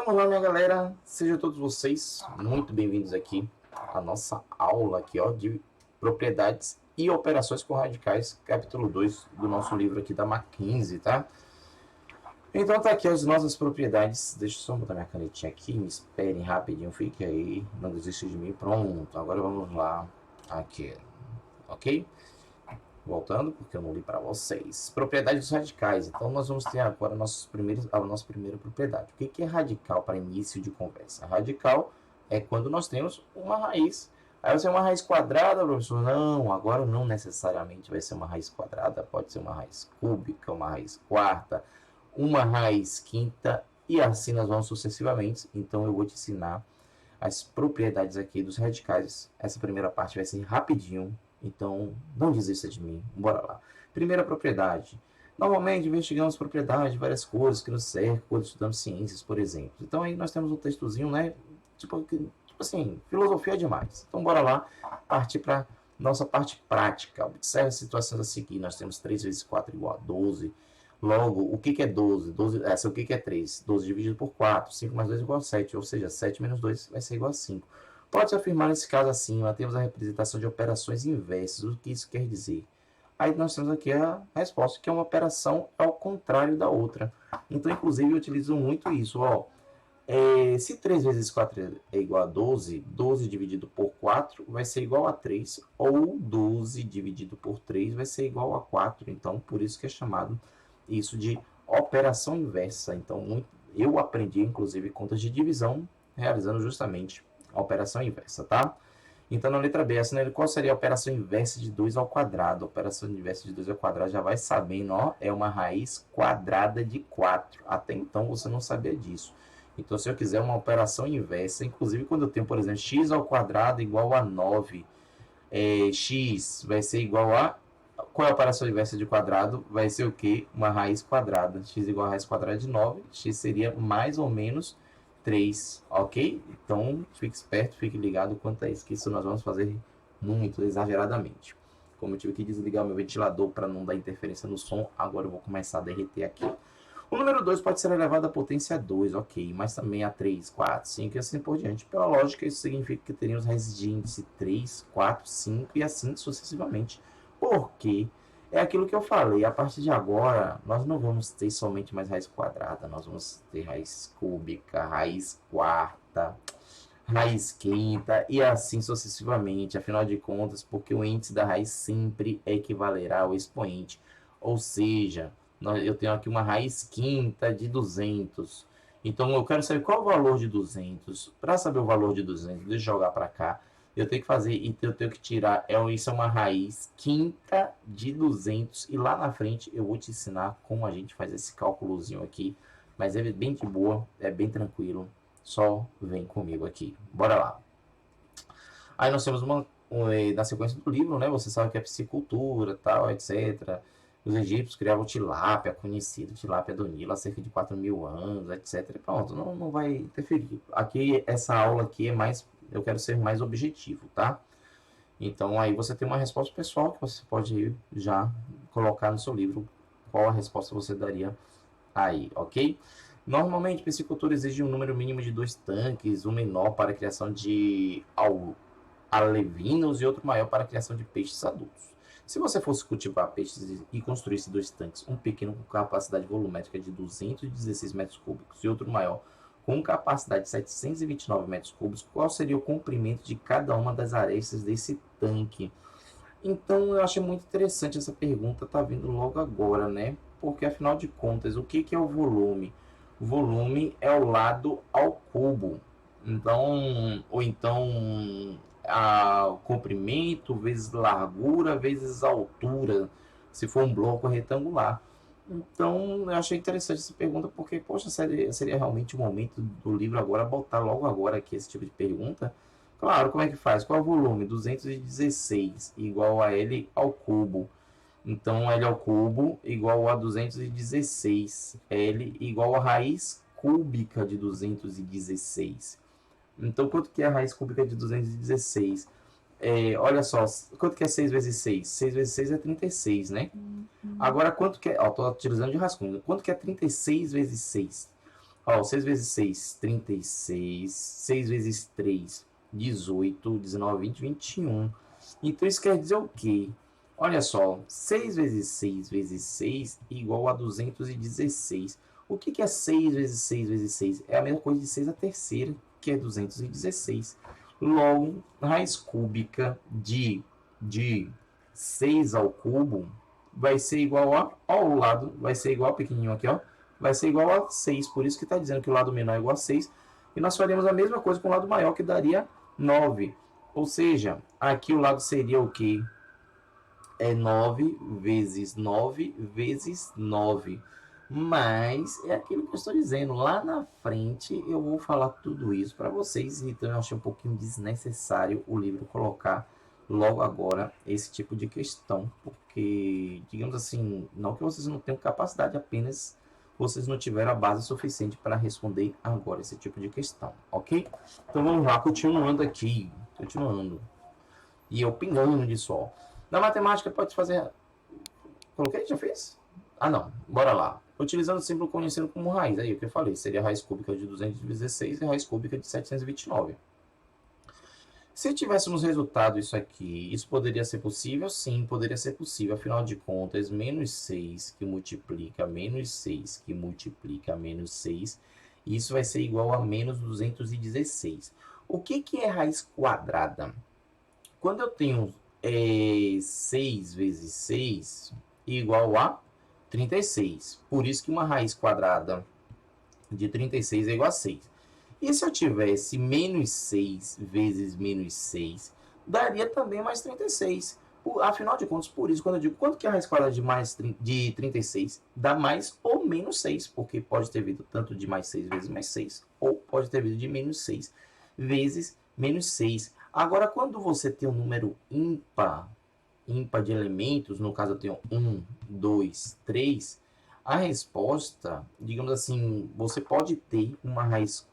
Vamos lá, minha galera, sejam todos vocês muito bem-vindos aqui à nossa aula aqui, ó, de propriedades e operações com radicais, capítulo 2 do nosso livro aqui da Mackenzie, tá? Então tá aqui as nossas propriedades. Deixa eu só botar minha canetinha aqui, me esperem rapidinho, fique aí, não desista de mim. Pronto, agora vamos lá, aqui, ok? Voltando, porque eu não li para vocês. Propriedades dos radicais. Então, nós vamos ter agora a nossa primeira propriedade. O que é radical para início de conversa? Radical é quando nós temos uma raiz. Aí você é uma raiz quadrada, professor? Não, agora não necessariamente vai ser uma raiz quadrada. Pode ser uma raiz cúbica, uma raiz quarta, uma raiz quinta, e assim nós vamos sucessivamente. Então, eu vou te ensinar as propriedades aqui dos radicais. Essa primeira parte vai ser rapidinho. Então, não desista de mim. Bora lá. Primeira propriedade. Normalmente, investigamos propriedades de várias coisas que nos cercam quando estudamos ciências, por exemplo. Então, aí nós temos um textozinho, né? Tipo assim, filosofia demais. Então, bora lá partir para nossa parte prática. Observe as situações a seguir. Nós temos 3 vezes 4 igual a 12. Logo, o que é 12? O que é 3? 12 dividido por 4. 5 mais 2 igual a 7. Ou seja, 7 menos 2 vai ser igual a 5. Pode-se afirmar nesse caso acima, temos a representação de operações inversas. O que isso quer dizer? Aí nós temos aqui a resposta, que é uma operação ao contrário da outra. Então, inclusive, eu utilizo muito isso. Ó. Se 3 vezes 4 é igual a 12, 12 dividido por 4 vai ser igual a 3, ou 12 dividido por 3 vai ser igual a 4. Então, por isso que é chamado isso de operação inversa. Então, eu aprendi, inclusive, contas de divisão, realizando justamente a operação inversa, tá? Então, na letra B, qual seria a operação inversa de 2 ao quadrado? A operação inversa de 2 ao quadrado, já vai sabendo, ó, é uma raiz quadrada de 4. Até então, você não sabia disso. Então, se eu quiser uma operação inversa, inclusive quando eu tenho, por exemplo, x ao quadrado igual a 9, x vai ser igual a... Qual é a operação inversa de quadrado? Vai ser o quê? Uma raiz quadrada. X igual a raiz quadrada de 9, x seria mais ou menos 3, ok? Então, fique esperto, fique ligado quanto a isso, que isso nós vamos fazer muito exageradamente. Como eu tive que desligar o meu ventilador para não dar interferência no som, agora eu vou começar a derreter aqui. O número 2 pode ser elevado à potência 2, ok, mas também a 3, 4, 5 e assim por diante. Pela lógica, isso significa que teríamos raízes de índice 3, 4, 5 e assim sucessivamente. Por quê? É aquilo que eu falei, a partir de agora, nós não vamos ter somente mais raiz quadrada, nós vamos ter raiz cúbica, raiz quarta, raiz quinta e assim sucessivamente, afinal de contas, porque o índice da raiz sempre equivalerá ao expoente, ou seja, eu tenho aqui uma raiz quinta de 200, então eu quero saber qual é o valor de 200, para saber o valor de 200, deixa eu jogar para cá, eu tenho que fazer, e eu tenho que tirar, isso é uma raiz quinta de 200, e lá na frente eu vou te ensinar como a gente faz esse cálculozinho aqui, mas é bem de boa, é bem tranquilo, só vem comigo aqui, bora lá. Aí nós temos na sequência do livro, né, você sabe que é piscicultura, tal, etc. Os egípcios criavam tilápia, conhecido tilápia do Nilo, há cerca de 4.000 anos, etc. Pronto, não vai interferir. Aqui, essa aula aqui é mais, eu quero ser mais objetivo, tá? Então, aí você tem uma resposta pessoal que você pode já colocar no seu livro qual a resposta você daria aí, ok? Normalmente, piscicultura exige um número mínimo de 2 tanques, um menor para a criação de alevinos e outro maior para a criação de peixes adultos. Se você fosse cultivar peixes e construísse 2 tanques, um pequeno com capacidade volumétrica de 216 metros cúbicos e outro maior com capacidade de 729 metros cúbicos, qual seria o comprimento de cada uma das arestas desse tanque? Então, eu achei muito interessante essa pergunta, tá vindo logo agora, né? Porque, afinal de contas, o que é o volume? O volume é o lado ao cubo. Então, ou então, o comprimento vezes largura vezes altura, se for um bloco retangular. Então, eu achei interessante essa pergunta, porque, poxa, seria realmente o momento do livro agora botar logo agora aqui esse tipo de pergunta. Claro, como é que faz? Qual é o volume? 216 igual a L ao cubo. Então, L ao cubo igual a 216. L igual a raiz cúbica de 216. Então, quanto que é a raiz cúbica de 216? Olha só, quanto que é 6 vezes 6? 6 vezes 6 é 36, né? Agora, quanto que é... Ó, tô utilizando de rascunho. Quanto que é 36 vezes 6? Ó, 6 vezes 6, 36. 6 vezes 3, 18, 19, 20, 21. Então isso quer dizer o quê? Olha só, 6 vezes 6 vezes 6 igual a 216. O que é 6 vezes 6 vezes 6? É a mesma coisa de 6 a terceira, que é 216. Logo, raiz cúbica de 6 ao cubo vai ser igual a, ó, o lado vai ser igual, pequenininho aqui, ó, vai ser igual a 6. Por isso que está dizendo que o lado menor é igual a 6. E nós faremos a mesma coisa com o lado maior, que daria 9. Ou seja, aqui o lado seria o quê? É 9 vezes 9 vezes 9. Mas é aquilo que eu estou dizendo. Lá na frente eu vou falar tudo isso para vocês. Então eu achei um pouquinho desnecessário o livro colocar logo agora esse tipo de questão. Porque, digamos assim, não que vocês não tenham capacidade, apenas vocês não tiveram a base suficiente para responder agora esse tipo de questão, ok? Então vamos lá, continuando aqui. Continuando. E eu pingando de sol. Na matemática pode fazer. Coloquei? Já fez? Ah, não. Bora lá. Utilizando o símbolo conhecido como raiz. Aí o que eu falei. Seria a raiz cúbica de 216 e a raiz cúbica de 729. Se tivéssemos resultado isso aqui, isso poderia ser possível? Sim, poderia ser possível. Afinal de contas, menos 6 que multiplica menos 6 que multiplica menos 6, isso vai ser igual a menos 216. O que é raiz quadrada? Quando eu tenho 6 vezes 6 igual a 36. Por isso que uma raiz quadrada de 36 é igual a 6. E se eu tivesse menos 6 vezes menos 6, daria também mais 36. Afinal de contas, por isso, quando eu digo quanto que é a raiz quadrada de 36, dá mais ou menos 6, porque pode ter vindo tanto de mais 6 vezes mais 6, ou pode ter vindo de menos 6 vezes menos 6. Agora, quando você tem um número ímpar de elementos, no caso eu tenho 1, 2, 3, a resposta, digamos assim, você pode ter uma raiz,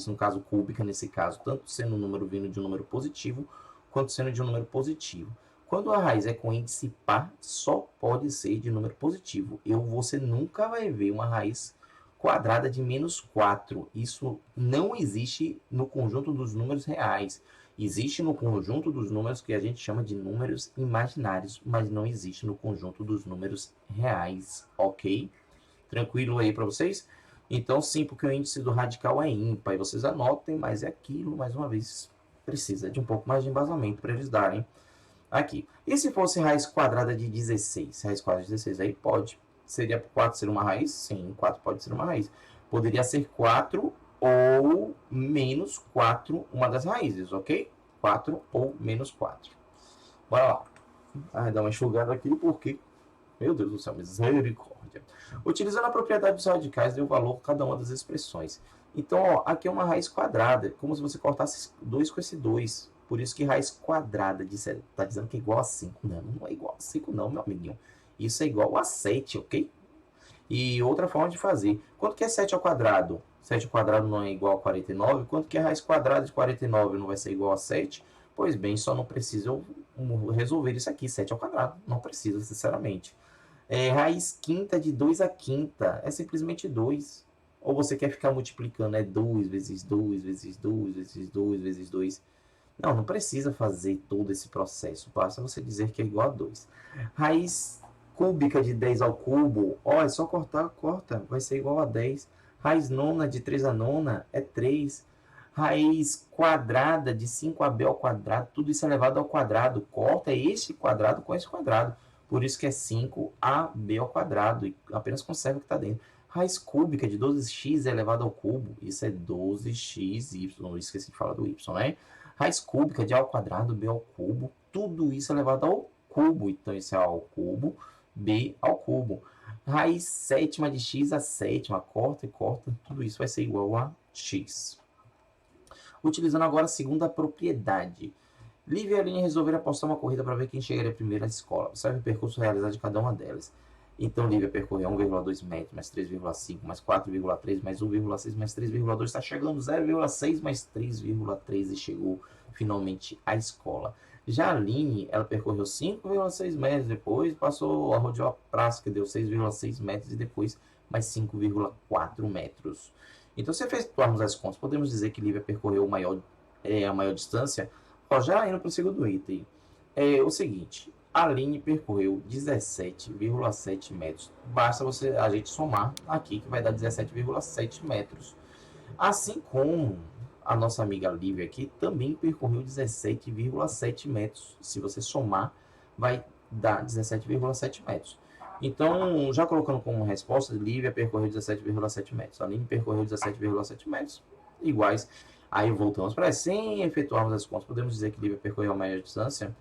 no caso cúbica, nesse caso, tanto sendo um número vindo de um número positivo, quanto sendo de um número positivo. Quando a raiz é com índice par, só pode ser de número positivo. Você nunca vai ver uma raiz quadrada de menos 4. Isso não existe no conjunto dos números reais. Existe no conjunto dos números que a gente chama de números imaginários, mas não existe no conjunto dos números reais, ok? Tranquilo aí para vocês? Então, sim, porque o índice do radical é ímpar, e vocês anotem, mas é aquilo, mais uma vez, precisa de um pouco mais de embasamento para eles darem aqui. E se fosse raiz quadrada de 16? Raiz quadrada de 16, aí pode. Seria 4 ser uma raiz? Sim, 4 pode ser uma raiz. Poderia ser 4 ou menos 4, uma das raízes, ok? 4 ou menos 4. Bora lá. Dar uma enxugada aqui, porque, meu Deus do céu, misericórdia. Utilizando a propriedade dos radicais, deu valor a cada uma das expressões. Então, ó, aqui é uma raiz quadrada, como se você cortasse 2 com esse 2. Por isso que raiz quadrada está dizendo que é igual a 5. Não, não é igual a 5 não, meu amiguinho. Isso é igual a 7, ok? E outra forma de fazer. Quanto que é 7 ao quadrado? 7 ao quadrado não é igual a 49. Quanto que é raiz quadrada de 49 não vai ser igual a 7? Pois bem, só não precisa resolver isso aqui. 7 ao quadrado. Não precisa, sinceramente. Raiz quinta de 2 à quinta é simplesmente 2. Ou você quer ficar multiplicando? É 2 vezes 2 vezes 2 vezes 2 vezes 2. Não, não precisa fazer todo esse processo. Basta você dizer que é igual a 2. Raiz cúbica de 10 ao cubo, ó, é só cortar, corta, vai ser igual a 10. Raiz nona de 3 a nona é 3. Raiz quadrada de 5ab ao quadrado, tudo isso é elevado ao quadrado. Corta esse quadrado com esse quadrado. Por isso que é 5ab ao quadrado. E apenas conserva o que está dentro. Raiz cúbica de 12x elevado ao cubo. Isso é 12xy. Esqueci de falar do y, né? Raiz cúbica de a ao quadrado, b ao cubo. Tudo isso é elevado ao cubo. Então, isso é a ao cubo, b ao cubo. Raiz sétima de x a sétima. Corta e corta. Tudo isso vai ser igual a x. Utilizando agora a segunda propriedade. Lívia e Aline resolveram apostar uma corrida para ver quem chegaria primeiro à escola. Observe o percurso realizado de cada uma delas. Então, Lívia percorreu 1,2 metros, mais 3,5, mais 4,3, mais 1,6, mais 3,2. Está chegando 0,6, mais 3,3 e chegou finalmente à escola. Já a Aline, ela percorreu 5,6 metros, depois passou, rodeou a praça, que deu 6,6 metros, e depois mais 5,4 metros. Então, se efetuarmos as contas, podemos dizer que Lívia percorreu a maior distância. Ó, já indo para o segundo item, é o seguinte: a Aline percorreu 17,7 metros. Basta a gente somar aqui, que vai dar 17,7 metros. Assim como a nossa amiga Lívia aqui também percorreu 17,7 metros. Se você somar, vai dar 17,7 metros. Então, já colocando como resposta, Lívia percorreu 17,7 metros. A Aline percorreu 17,7 metros, iguais. Aí voltamos para sem efetuarmos as contas, podemos dizer que Lívia percorreu a maior distância.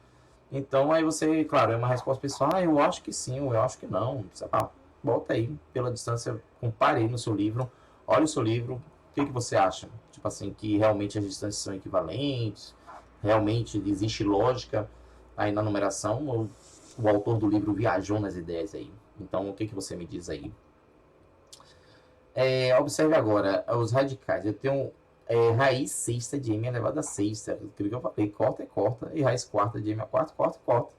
Então, aí você, claro, é uma resposta pessoal, eu acho que sim, ou eu acho que não. Você, bota aí pela distância, compare aí no seu livro, olha o seu livro, o que você acha? Tipo assim, que realmente as distâncias são equivalentes, realmente existe lógica aí na numeração, ou o autor do livro viajou nas ideias aí? Então, o que você me diz aí? Observe agora os radicais. Eu tenho raiz sexta de m elevado a sexta, aquilo que eu falei, corta é corta, e raiz quarta de m a quarta, corta e corta.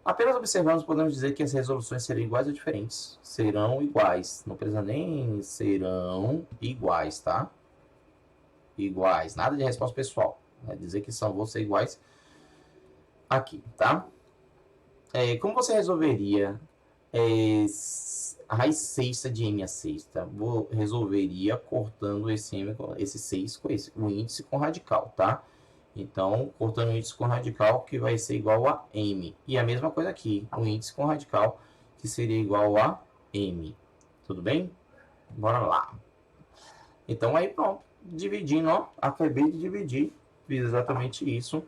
Apenas observando, podemos dizer que as resoluções serão iguais ou diferentes. Serão iguais, não precisa nem serão iguais, tá? Iguais, nada de resposta pessoal. Dizer que vão ser iguais aqui, tá? Como você resolveria a raiz sexta de m a sexta? Resolveria cortando esse 6 com o índice com radical, tá? Então, cortando o índice com radical, que vai ser igual a m. E a mesma coisa aqui, o índice com radical, que seria igual a m. Tudo bem? Bora lá. Então, aí pronto. Dividindo, ó, acabei de dividir. Fiz exatamente isso.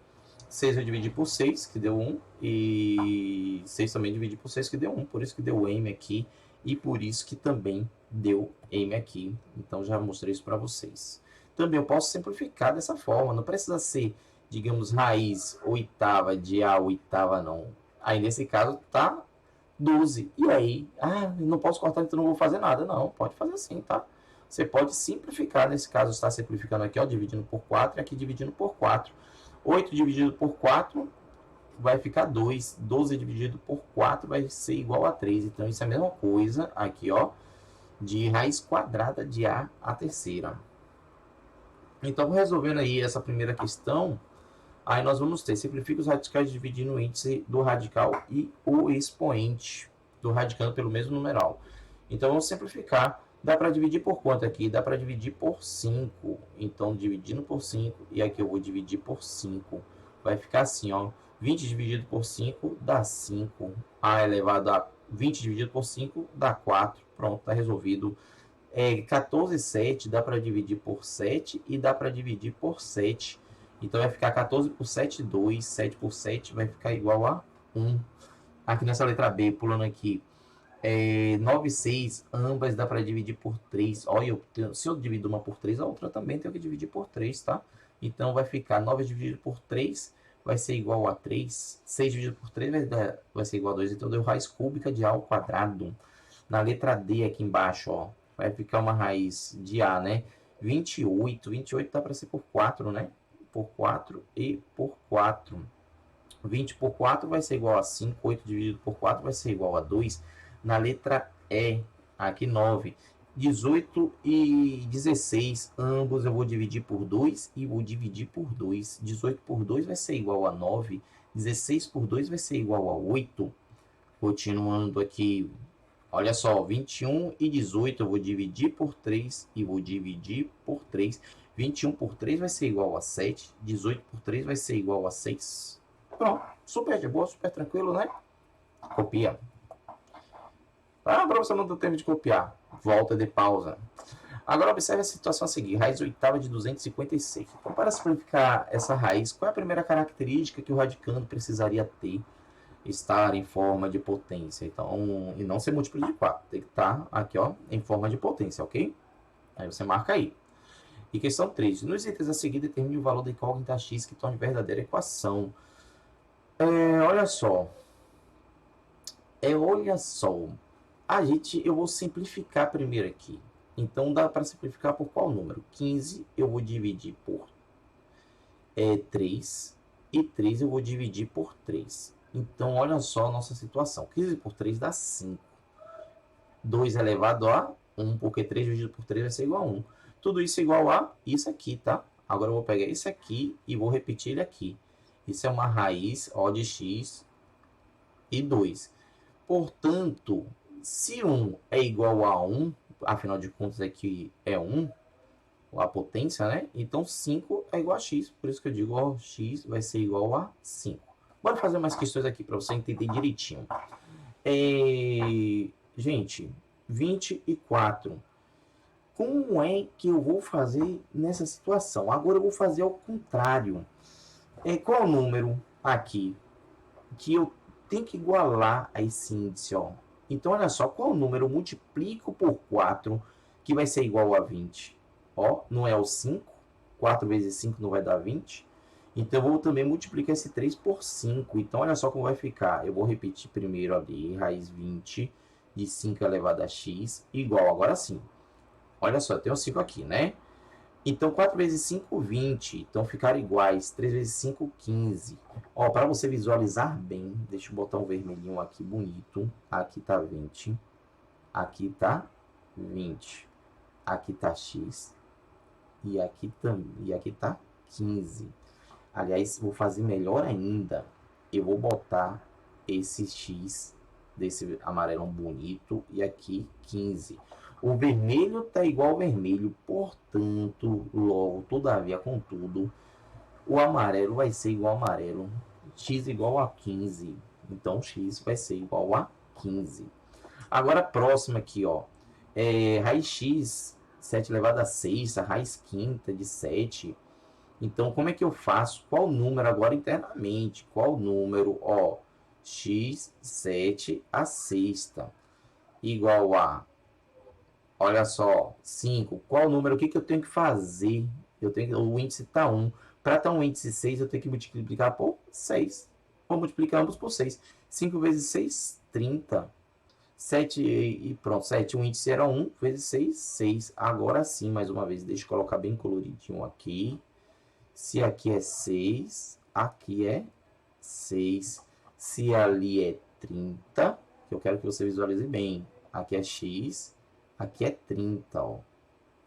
6 eu dividi por 6, que deu 1. E 6 também dividi por 6, que deu 1. Por isso que deu m aqui. E por isso que também deu m aqui. Então, já mostrei isso para vocês. Também eu posso simplificar dessa forma. Não precisa ser, digamos, raiz oitava de a oitava, não. Aí, nesse caso, tá 12. E aí? Não posso cortar, então não vou fazer nada. Não, pode fazer assim, tá? Você pode simplificar. Nesse caso, está simplificando aqui, ó, dividindo por 4 e aqui dividindo por 4. 8 dividido por 4 vai ficar 2. 12 dividido por 4 vai ser igual a 3. Então, isso é a mesma coisa aqui, ó, de raiz quadrada de a terceira. Então, resolvendo aí essa primeira questão, aí nós vamos ter, simplifica os radicais dividindo o índice do radical e o expoente do radicando pelo mesmo numeral. Então, vamos simplificar. Dá para dividir por quanto aqui? Dá para dividir por 5. Então, dividindo por 5, e aqui eu vou dividir por 5. Vai ficar assim, ó. 20 dividido por 5 dá 5. A elevado a 20 dividido por 5 dá 4. Pronto, está resolvido. 14,7 dá para dividir por 7 e dá para dividir por 7. Então, vai ficar 14 por 7, 2. 7 por 7 vai ficar igual a 1. Aqui nessa letra B, pulando aqui. 9 e 6, ambas dá para dividir por 3. Olha, se eu divido uma por 3, a outra também tem que dividir por 3, tá? Então, vai ficar 9 dividido por 3, vai ser igual a 3. 6 dividido por 3 vai ser igual a 2. Então, deu raiz cúbica de a ao quadrado. Na letra D aqui embaixo, ó, vai ficar uma raiz de a, né? 28. 28 dá para ser por 4, né? Por 4 e por 4. 20 por 4 vai ser igual a 5. 8 dividido por 4 vai ser igual a 2. Na letra E, aqui 9, 18 e 16, ambos eu vou dividir por 2 e vou dividir por 2. 18 por 2 vai ser igual a 9, 16 por 2 vai ser igual a 8. Continuando aqui, olha só, 21 e 18 eu vou dividir por 3 e vou dividir por 3. 21 por 3 vai ser igual a 7, 18 por 3 vai ser igual a 6. Pronto, super de boa, super tranquilo, né? Copia. Para você não ter tempo de copiar, volta de pausa. Agora observe a situação a seguir, raiz oitava de 256. Então, para simplificar essa raiz, qual é a primeira característica que o radicando precisaria ter? Estar em forma de potência. Então, e não ser múltiplo de 4. Tem que estar aqui, ó, em forma de potência, ok? Aí você marca aí. E questão 3. Nos itens a seguir, determine o valor da incógnita x que torne verdadeira a equação. Olha só. Olha só. Eu vou simplificar primeiro aqui. Então, dá para simplificar por qual número? 15 eu vou dividir por 3. E 3 eu vou dividir por 3. Então, olha só a nossa situação. 15 por 3 dá 5. 2 elevado a 1, porque 3 dividido por 3 vai ser igual a 1. Tudo isso é igual a isso aqui, tá? Agora eu vou pegar isso aqui e vou repetir ele aqui. Isso é uma raiz, ó, de x e 2. Portanto, se 1 é igual a 1, afinal de contas aqui é 1, a potência, né? Então 5 é igual a x, por isso que eu digo, ó, x vai ser igual a 5. Bora fazer umas questões aqui para você entender direitinho. Gente, 24. Como é que eu vou fazer nessa situação? Agora eu vou fazer ao contrário. Qual o número aqui que eu tenho que igualar a esse índice, ó? Então, olha só, qual número eu multiplico por 4 que vai ser igual a 20? Ó, não é o 5? 4 vezes 5 não vai dar 20? Então, eu vou também multiplicar esse 3 por 5. Então, olha só como vai ficar. Eu vou repetir primeiro ali, raiz 20 de 5 elevado a x, igual, agora sim. Olha só, eu tenho 5 aqui, né? Então, 4 vezes 5, 20. Então, ficaram iguais. 3 vezes 5, 15. Ó, para você visualizar bem, deixa eu botar um vermelhinho aqui bonito. Aqui tá 20. Aqui tá 20. Aqui tá x. E aqui tá 15. Aliás, vou fazer melhor ainda. Eu vou botar esse x desse amarelão bonito e aqui 15. O vermelho tá igual ao vermelho, portanto, logo, todavia, contudo, o amarelo vai ser igual ao amarelo. X igual a 15. Então, x vai ser igual a 15. Agora, a próxima aqui, ó. Raiz x, 7 elevado a 6, a raiz quinta de 7. Então, como é que eu faço? Qual número agora internamente? Qual número? Ó, x, 7 a sexta, igual a... Olha só, 5. Qual número? O que eu tenho que fazer? O índice está 1. Para estar um índice 6, eu tenho que multiplicar por 6. Vou multiplicar ambos por 6. 5 vezes 6, 30. 7 e pronto. 7, o índice era 1 vezes 6, 6. Agora sim, mais uma vez, deixa eu colocar bem coloridinho aqui. Se aqui é 6, aqui é 6. Se ali é 30, que eu quero que você visualize bem. Aqui é x. Aqui é 30, ó.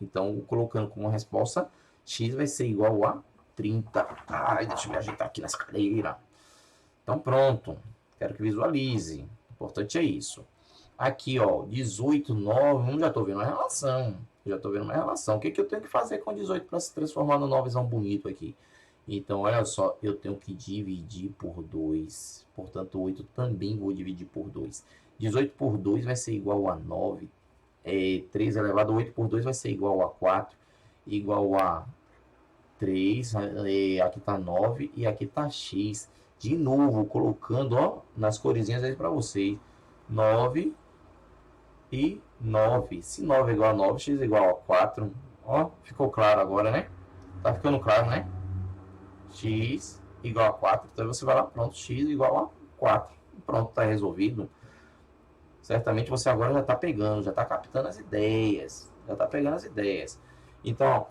Então, colocando como resposta, x vai ser igual a 30. Ai, deixa eu me ajeitar aqui nessa cadeira. Então, pronto. Quero que visualize. O importante é isso. Aqui, ó, 18, 9, já estou vendo uma relação. O que eu tenho que fazer com 18 para se transformar no 9zão bonito aqui? Então, olha só, eu tenho que dividir por 2. Portanto, 8 também vou dividir por 2. 18 por 2 vai ser igual a 9. 3 elevado a 8 por 2 vai ser igual a 4, igual a 3, aqui está 9 e aqui está x. De novo, colocando, ó, nas coresinhas aí para vocês. 9 e 9. Se 9 é igual a 9, x é igual a 4. Ó, ficou claro agora, né? Tá ficando claro, né? X igual a 4. Então você vai lá, pronto, x igual a 4. Pronto, tá resolvido. Certamente você agora já está pegando, já está captando as ideias. Então,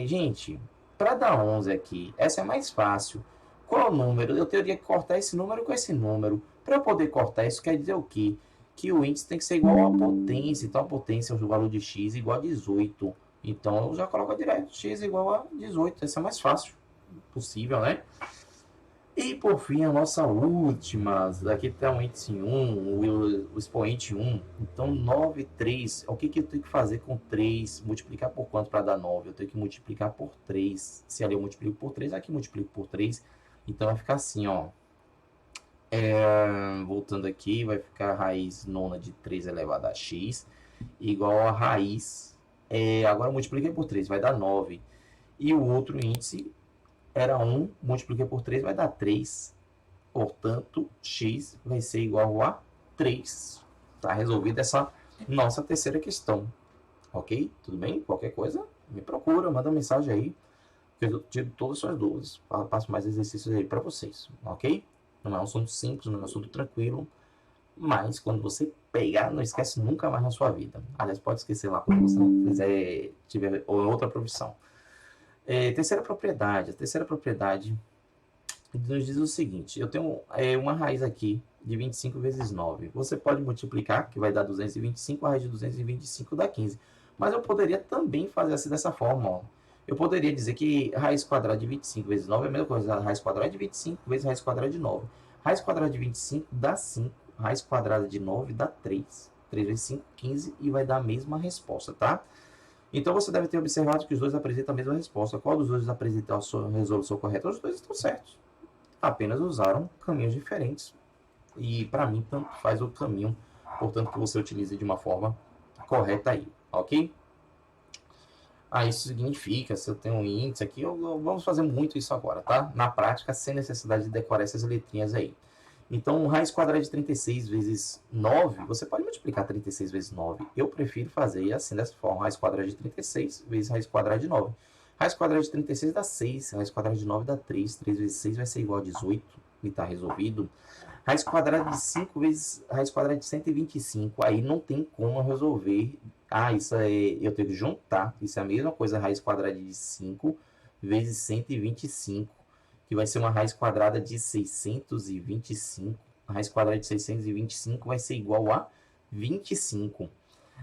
gente, para dar 11 aqui, essa é mais fácil. Qual número? Eu teria que cortar esse número com esse número. Para eu poder cortar, isso quer dizer o quê? Que o índice tem que ser igual à potência. Então, a potência é o valor de x igual a 18. Então, eu já coloco direto x igual a 18. Essa é mais fácil possível, né? E por fim, a nossa última, daqui está um índice 1, o expoente 1. Então, 9, 3. O que eu tenho que fazer com 3? Multiplicar por quanto para dar 9? Eu tenho que multiplicar por 3. Se ali eu multiplico por 3, aqui eu multiplico por 3. Então, vai ficar assim, ó. Voltando aqui, vai ficar a raiz nona de 3 elevado a x, igual a raiz. Agora, multipliquei por 3, vai dar 9. E o outro índice era 1, multipliquei por 3, vai dar 3. Portanto, x vai ser igual a 3. Tá resolvida essa nossa terceira questão. Ok? Tudo bem? Qualquer coisa, me procura, manda mensagem aí, que eu tiro todas as suas dúvidas. Passo mais exercícios aí para vocês. Ok? Não é um assunto simples, não é um assunto tranquilo. Mas quando você pegar, não esquece nunca mais na sua vida. Aliás, pode esquecer lá quando você tiver outra profissão. Terceira propriedade. A terceira propriedade nos diz o seguinte, eu tenho uma raiz aqui de 25 vezes 9. Você pode multiplicar, que vai dar 225, a raiz de 225 dá 15. Mas eu poderia também fazer assim dessa forma, ó. Eu poderia dizer que raiz quadrada de 25 vezes 9 é a mesma coisa, a raiz quadrada de 25 vezes raiz quadrada de 9. Raiz quadrada de 25 dá 5, raiz quadrada de 9 dá 3. 3 vezes 5, 15, e vai dar a mesma resposta, tá? Então você deve ter observado que os dois apresentam a mesma resposta. Qual dos dois apresenta a sua resolução correta? Os dois estão certos. Apenas usaram caminhos diferentes. E para mim, tanto faz o caminho, portanto, que você utilize de uma forma correta aí, ok? Isso significa, se eu tenho um índice aqui, vamos fazer muito isso agora, tá? Na prática, sem necessidade de decorar essas letrinhas aí. Então, raiz quadrada de 36 vezes 9, você pode multiplicar 36 vezes 9. Eu prefiro fazer assim, dessa forma, raiz quadrada de 36 vezes raiz quadrada de 9. Raiz quadrada de 36 dá 6, raiz quadrada de 9 dá 3, 3 vezes 6 vai ser igual a 18, e está resolvido. Raiz quadrada de 5 vezes raiz quadrada de 125, aí não tem como resolver. Isso eu tenho que juntar, isso é a mesma coisa, raiz quadrada de 5 vezes 125, que vai ser uma raiz quadrada de 625. A raiz quadrada de 625 vai ser igual a 25.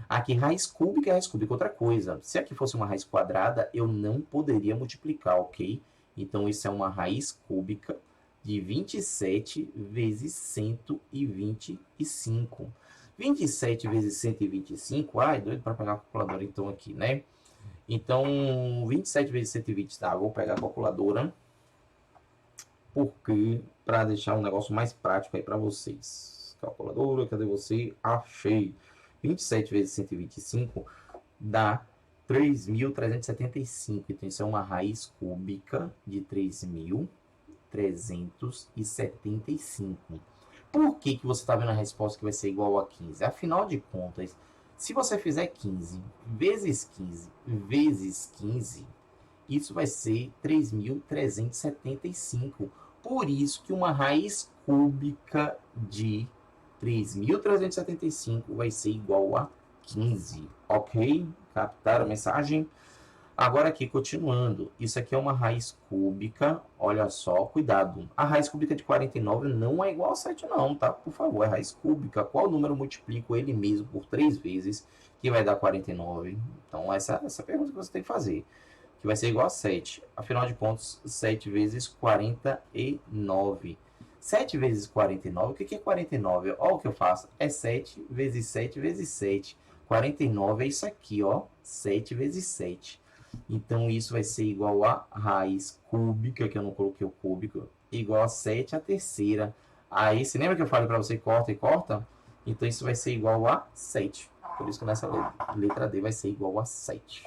Aqui, raiz cúbica é outra coisa. Se aqui fosse uma raiz quadrada, eu não poderia multiplicar, ok? Então, isso é uma raiz cúbica de 27 vezes 125. 27 vezes 125, doido para pegar a calculadora então aqui, né? Então, 27 vezes 120, tá? Vou pegar a calculadora, porque para deixar um negócio mais prático aí para vocês. Calculadora, cadê você? Achei. 27 vezes 125 dá 3.375. Então, isso é uma raiz cúbica de 3.375. Por que você está vendo a resposta que vai ser igual a 15? Afinal de contas, se você fizer 15 vezes 15 vezes 15, isso vai ser 3.375. Por isso que uma raiz cúbica de 3.375 vai ser igual a 15, ok? Captaram a mensagem? Agora aqui, continuando, isso aqui é uma raiz cúbica, olha só, cuidado. A raiz cúbica de 49 não é igual a 7 não, tá? Por favor, é raiz cúbica. Qual número eu multiplico ele mesmo por 3 vezes, que vai dar 49? Então, essa é a pergunta que você tem que fazer, que vai ser igual a 7. Afinal de contas, 7 vezes 49. 7 vezes 49, o que é 49? Olha o que eu faço, é 7 vezes 7 vezes 7. 49 é isso aqui, ó, 7 vezes 7. Então, isso vai ser igual a raiz cúbica, que eu não coloquei o cúbico, igual a 7 a terceira. Aí, você lembra que eu falei para você corta e corta? Então, isso vai ser igual a 7. Por isso que nessa letra D vai ser igual a 7.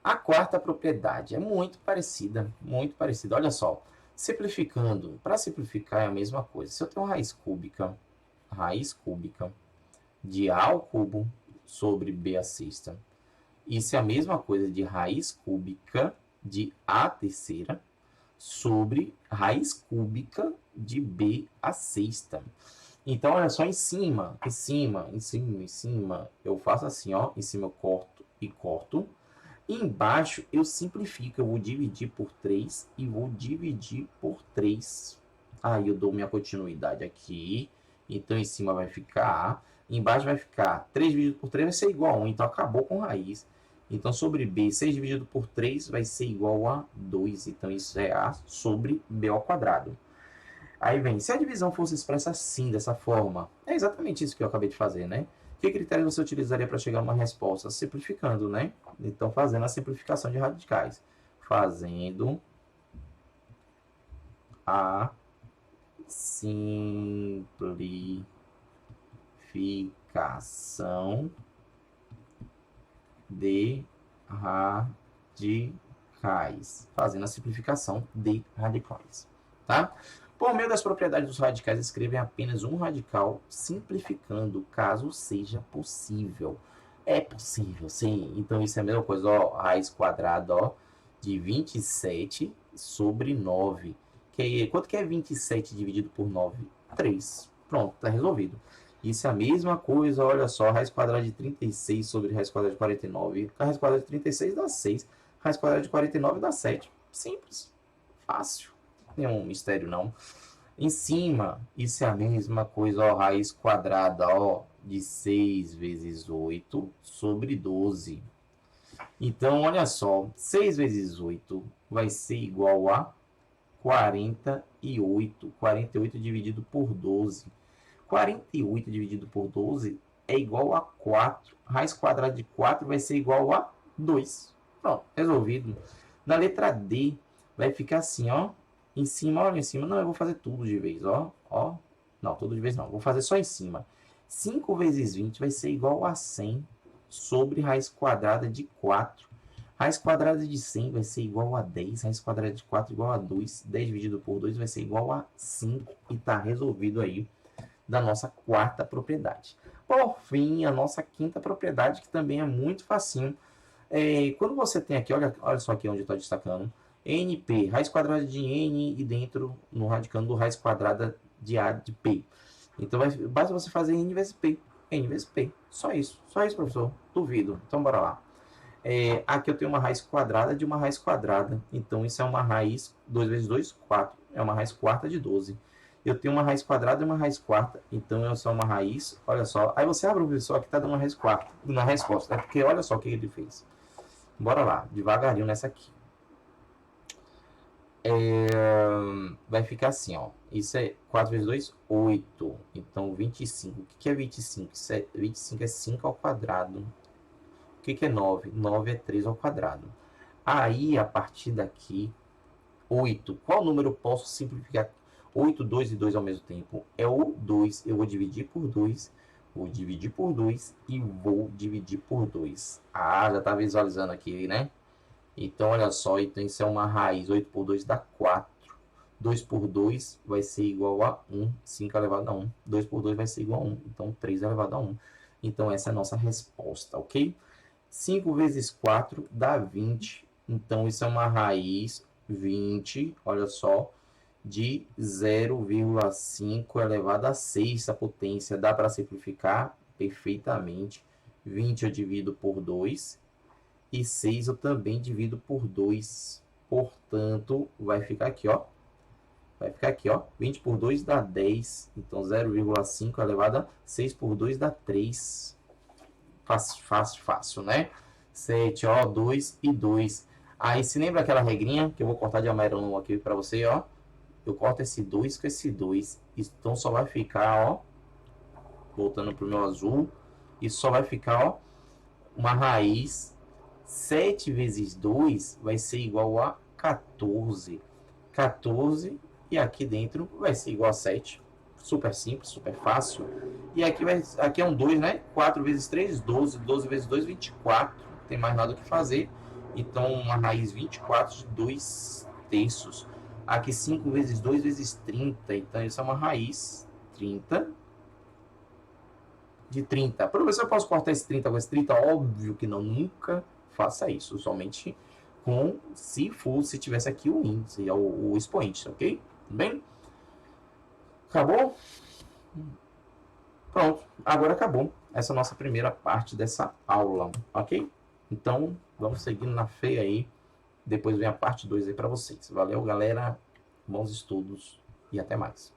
A quarta propriedade é muito parecida, muito parecida. Olha só, simplificando, para simplificar é a mesma coisa. Se eu tenho raiz cúbica de A ao cubo sobre B à sexta, isso é a mesma coisa de raiz cúbica de A à terceira sobre raiz cúbica de B à sexta. Então, olha só, em cima, eu faço assim, ó, em cima eu corto e corto. Embaixo eu simplifico, eu vou dividir por 3 e vou dividir por 3. Aí eu dou minha continuidade aqui. Então em cima vai ficar A. Embaixo vai ficar 3 dividido por 3 vai ser igual a 1. Então acabou com raiz. Então sobre B, 6 dividido por 3 vai ser igual a 2. Então isso é A sobre B ao quadrado. Aí vem, se a divisão fosse expressa assim, dessa forma, é exatamente isso que eu acabei de fazer, né? Que critério você utilizaria para chegar a uma resposta? Simplificando, né? Então, fazendo a simplificação de radicais. Fazendo a simplificação de radicais. Fazendo a simplificação de radicais, tá? Por meio das propriedades dos radicais, escrevem apenas um radical, simplificando, caso seja possível. É possível, sim. Então, isso é a mesma coisa, ó, raiz quadrada, ó, de 27 sobre 9. Quanto que é 27 dividido por 9? 3. Pronto, tá resolvido. Isso é a mesma coisa, olha só, raiz quadrada de 36 sobre raiz quadrada de 49. A raiz quadrada de 36 dá 6. Raiz quadrada de 49 dá 7. Simples. fácil. Nenhum mistério, não. Em cima, isso é a mesma coisa, ó, raiz quadrada, ó, de 6 vezes 8 sobre 12. Então, olha só, 6 vezes 8 vai ser igual a 48. 48 dividido por 12. 48 dividido por 12 é igual a 4. Raiz quadrada de 4 vai ser igual a 2. Pronto, resolvido. Na letra D, vai ficar assim, ó. Em cima, olha em cima. Não, eu vou fazer tudo de vez, ó. Ó. Não, tudo de vez não. Vou fazer só em cima. 5 vezes 20 vai ser igual a 100 sobre raiz quadrada de 4. Raiz quadrada de 100 vai ser igual a 10. Raiz quadrada de 4 igual a 2. 10 dividido por 2 vai ser igual a 5. E tá resolvido aí da nossa quarta propriedade. Por fim, a nossa quinta propriedade, que também é muito facinho. Quando você tem aqui, olha só aqui onde está destacando, NP, raiz quadrada de N e dentro, no radicando do raiz quadrada de A de P. Então, basta você fazer N vezes P. N vezes P. Só isso, professor. Duvido. Então, bora lá. Aqui eu tenho uma raiz quadrada de uma raiz quadrada. Então, isso é uma raiz, 2 vezes 2, 4. É uma raiz quarta de 12. Eu tenho uma raiz quadrada e uma raiz quarta. Então, eu sou uma raiz, olha só. Aí você abre o professor que está dando uma raiz quarta na resposta. Porque olha só o que ele fez. Bora lá, devagarinho nessa aqui. Vai ficar assim, ó. Isso é 4 vezes 2, 8. Então, 25. O que é 25? 25 é 5 ao quadrado. O que é 9? 9 é 3 ao quadrado. Aí, a partir daqui, 8. Qual número eu posso simplificar? 8, 2 e 2 ao mesmo tempo. É o 2. Eu vou dividir por 2. Vou dividir por 2 e vou dividir por 2. Ah, já está visualizando aqui, né? Então, olha só. Então, isso é uma raiz. 8 por 2 dá 4. 2 por 2 vai ser igual a 1. 5 elevado a 1. 2 por 2 vai ser igual a 1. Então, 3 elevado a 1. Então, essa é a nossa resposta, ok? 5 vezes 4 dá 20. Então, isso é uma raiz 20, olha só, de 0,5 elevado a 6 a potência. Dá para simplificar perfeitamente. 20 eu divido por 2 e 6 eu também divido por 2. Portanto, vai ficar aqui, ó. Vai ficar aqui, ó. 20 por 2 dá 10. Então, 0,5 elevado a 6 por 2 dá 3. Fácil, fácil, fácil, né? 7, ó, 2 e 2. Aí, se lembra aquela regrinha que eu vou cortar de amarelo aqui para você, ó? Eu corto esse 2 com esse 2. Então, só vai ficar, ó, voltando pro meu azul, isso só vai ficar, ó, uma raiz. 7 vezes 2 vai ser igual a 14. 14, e aqui dentro vai ser igual a 7. Super simples, super fácil. E aqui é um 2, né? 4 vezes 3, 12. 12 vezes 2, 24. Não tem mais nada o que fazer. Então, uma raiz 24 de 2 terços. Aqui 5 vezes 2 vezes 30. Então, isso é uma raiz 30 de 30. Professor, eu posso cortar esse 30 com esse 30? Óbvio que não. Nunca faça isso. Somente se tivesse aqui o índice, o expoente, ok? Tudo bem? Acabou? Pronto, agora acabou essa nossa primeira parte dessa aula, ok? Então, vamos seguindo na feia aí. Depois vem a parte 2 aí para vocês. Valeu, galera. Bons estudos e até mais.